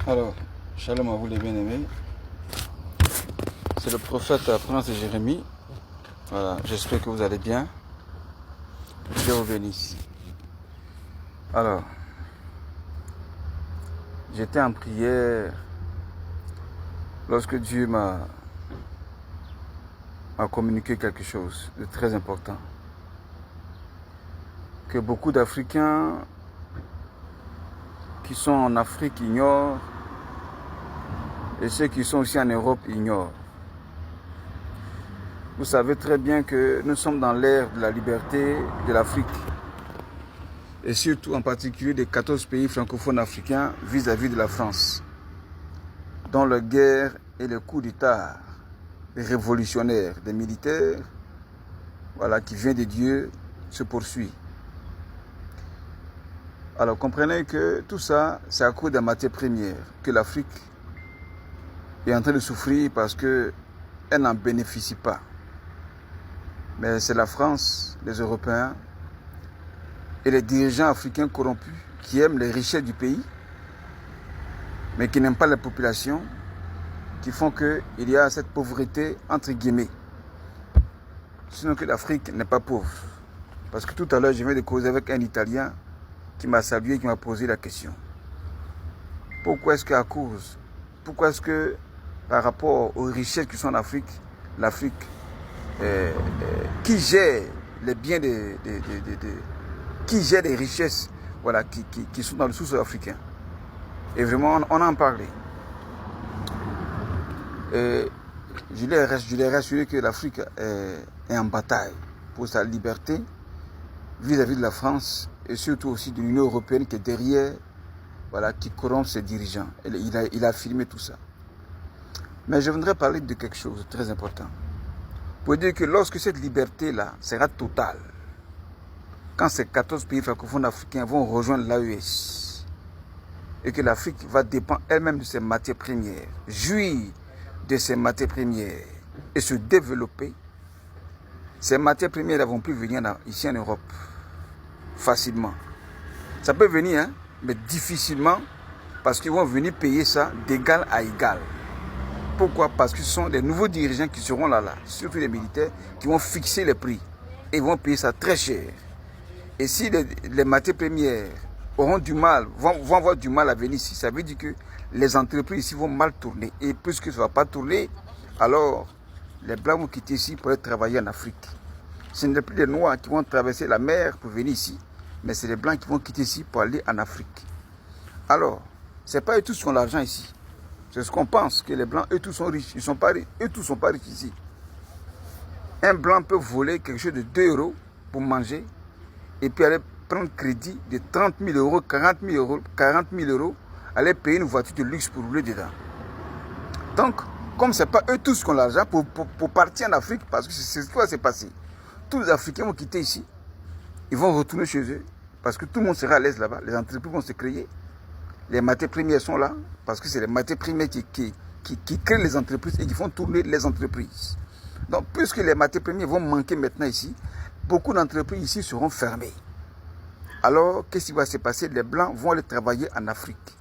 Alors, shalom à vous les bien-aimés. C'est le prophète Prince Jérémie. Voilà, j'espère que vous allez bien. Dieu vous bénisse. Alors, j'étais en prière lorsque Dieu m'a communiqué quelque chose de très important. Que beaucoup d'Africains qui sont en Afrique ignorent et ceux qui sont aussi en Europe ignorent. Vous savez très bien que nous sommes dans l'ère de la liberté de l'Afrique et surtout en particulier des 14 pays francophones africains vis-à-vis de la France, dont la guerre et les coups d'État des révolutionnaires, des militaires, voilà, qui vient de Dieu, se poursuit. Alors comprenez que tout ça, c'est à cause des matières premières que l'Afrique est en train de souffrir parce qu'elle n'en bénéficie pas. Mais c'est la France, les Européens et les dirigeants africains corrompus qui aiment les richesses du pays, mais qui n'aiment pas la population, qui font qu'il y a cette pauvreté entre guillemets. Sinon que l'Afrique n'est pas pauvre. Parce que tout à l'heure, je viens de causer avec un Italien qui m'a salué, qui m'a posé la question. Pourquoi est-ce qu'à cause, pourquoi est-ce que par rapport aux richesses qui sont en Afrique, l'Afrique qui gère les biens qui gère les richesses, voilà, qui sont dans le sous-sol africain. Et vraiment, on en parlait. Et je l'ai rassuré que l'Afrique est en bataille pour sa liberté vis-à-vis de la France et surtout aussi de l'Union européenne qui est derrière, voilà, qui corrompt ses dirigeants. Il a affirmé tout ça. Mais je voudrais parler de quelque chose de très important. Pour dire que lorsque cette liberté-là sera totale, quand ces 14 pays francophones africains vont rejoindre l'AES, et que l'Afrique va dépendre elle-même de ses matières premières, jouir de ses matières premières et se développer, ces matières premières ne vont plus venir ici en Europe facilement. Ça peut venir, hein, mais difficilement, parce qu'ils vont venir payer ça d'égal à égal. Pourquoi? Parce que ce sont les nouveaux dirigeants qui seront là, surtout les militaires, qui vont fixer les prix et vont payer ça très cher. Et si les matières premières auront du mal, vont avoir du mal à venir ici, ça veut dire que les entreprises ici vont mal tourner. Et puisque ça ne va pas tourner, alors les Blancs vont quitter ici pour aller travailler en Afrique. Ce n'est plus les Noirs qui vont traverser la mer pour venir ici, mais c'est les Blancs qui vont quitter ici pour aller en Afrique. Alors, ce n'est pas eux tous qui ont l'argent ici. C'est ce qu'on pense, que les Blancs, eux tous sont riches. Ils sont pas riches. Eux tous ne sont pas riches ici. Un Blanc peut voler quelque chose de 2 euros pour manger et puis aller prendre crédit de 30 000 euros, 40 000 euros, aller payer une voiture de luxe pour rouler dedans. Donc, comme ce n'est pas eux tous qui ont l'argent pour partir en Afrique, parce que c'est ce qui va se passer. Tous les Africains vont quitter ici. Ils vont retourner chez eux parce que tout le monde sera à l'aise là-bas. Les entreprises vont se créer. Les matières premières sont là parce que c'est les matières premières qui créent les entreprises et qui font tourner les entreprises. Donc, puisque les matières premières vont manquer maintenant ici, beaucoup d'entreprises ici seront fermées. Alors, qu'est-ce qui va se passer? Les Blancs vont aller travailler en Afrique.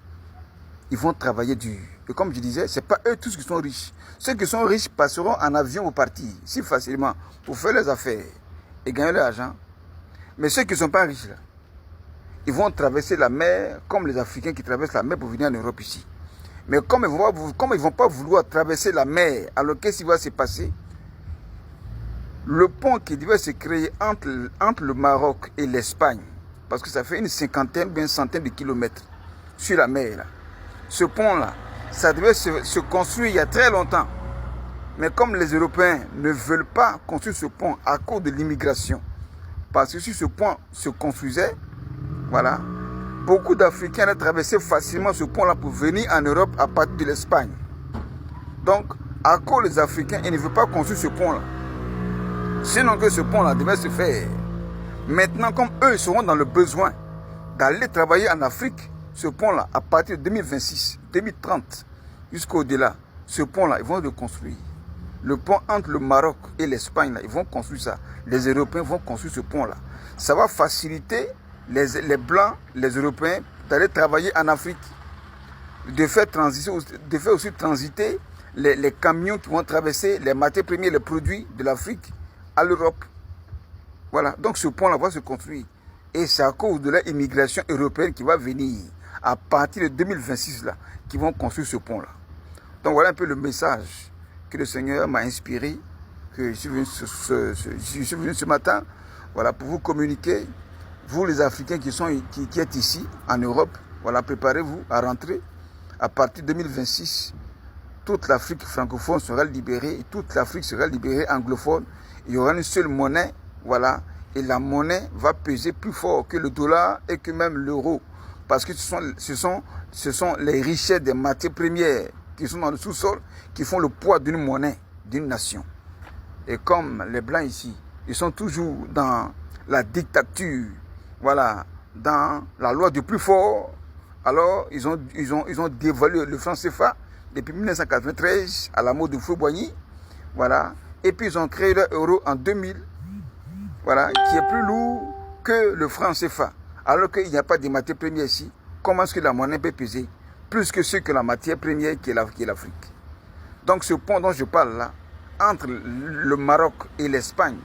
Ils vont travailler dur. Et comme je disais, ce n'est pas eux tous qui sont riches. Ceux qui sont riches passeront en avion au parti, si facilement, pour faire leurs affaires et gagner leur argent. Mais ceux qui ne sont pas riches, là, ils vont traverser la mer comme les Africains qui traversent la mer pour venir en Europe ici. Mais comme ils ne vont pas vouloir traverser la mer, alors qu'est-ce qui va se passer? Le pont qui devait se créer entre le Maroc et l'Espagne, parce que ça fait une cinquantaine, bien centaine de kilomètres sur la mer, là. Ce pont-là, ça devait se construire il y a très longtemps. Mais comme les Européens ne veulent pas construire ce pont à cause de l'immigration, parce que si ce pont se construisait, voilà, beaucoup d'Africains allaient traverser facilement ce pont-là pour venir en Europe à partir de l'Espagne. Donc, à cause des Africains, ils ne veulent pas construire ce pont-là. Sinon que ce pont-là devait se faire. Maintenant, comme eux seront dans le besoin d'aller travailler en Afrique, ce pont-là, à partir de 2026, 2030, jusqu'au-delà, ce pont-là, ils vont le construire. Le pont entre le Maroc et l'Espagne, ils vont construire ça. Les Européens vont construire ce pont-là. Ça va faciliter les Blancs, les Européens, d'aller travailler en Afrique. de faire aussi transiter les camions qui vont traverser les matières premières, les produits de l'Afrique à l'Europe. Voilà, donc ce pont-là va se construire. Et c'est à cause de l'immigration européenne qui va venir à partir de 2026 là, qui vont construire ce pont-là. Donc voilà un peu le message que le Seigneur m'a inspiré, que je suis venu ce matin, voilà, pour vous communiquer, vous les Africains qui êtes ici en Europe, voilà, préparez-vous à rentrer. À partir de 2026, toute l'Afrique francophone sera libérée, et toute l'Afrique sera libérée anglophone. Il y aura une seule monnaie, voilà, et la monnaie va peser plus fort que le dollar et que même l'euro, parce que ce sont les richesses des matières premières qui sont dans le sous-sol qui font le poids d'une monnaie, d'une nation. Et comme les Blancs ici, ils sont toujours dans la dictature, voilà, dans la loi du plus fort, alors ils ont dévalué le franc CFA depuis 1993 à la mort de Fouboigny, voilà, et puis ils ont créé l'euro en 2000, voilà, qui est plus lourd que le franc CFA, alors qu'il n'y a pas de matière première ici. Comment est-ce que la monnaie peut peser plus que ce que la matière première qui est l'Afrique? Donc ce pont dont je parle là, entre le Maroc et l'Espagne,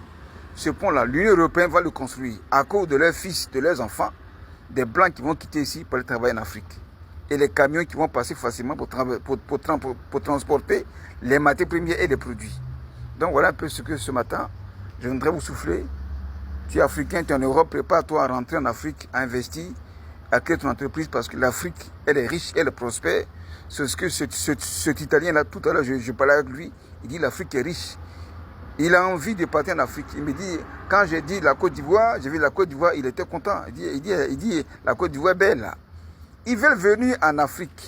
ce pont-là, l'Union européenne va le construire à cause de leurs fils, de leurs enfants, des Blancs qui vont quitter ici pour aller travailler en Afrique. Et les camions qui vont passer facilement pour transporter les matières premières et les produits. Donc voilà un peu ce que ce matin, je voudrais vous souffler. Tu es africain, tu es en Europe, prépare-toi à rentrer en Afrique, à investir, à créer ton entreprise parce que l'Afrique, elle est riche, elle est prospère. C'est ce que cet Italien-là, tout à l'heure, je parlais avec lui, il dit l'Afrique est riche. Il a envie de partir en Afrique. Il me dit, quand j'ai dit la Côte d'Ivoire, j'ai vu la Côte d'Ivoire, il était content. Il dit la Côte d'Ivoire est belle là. Ils veulent venir en Afrique.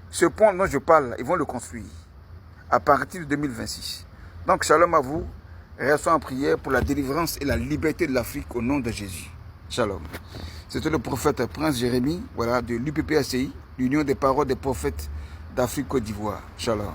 Ce pont dont je parle, ils vont le construire à partir de 2026. Donc, shalom à vous. Restons en prière pour la délivrance et la liberté de l'Afrique au nom de Jésus. Shalom. C'était le prophète Prince Jérémie, voilà, de l'UPPACI, l'Union des paroles des prophètes d'Afrique Côte d'Ivoire. Shalom.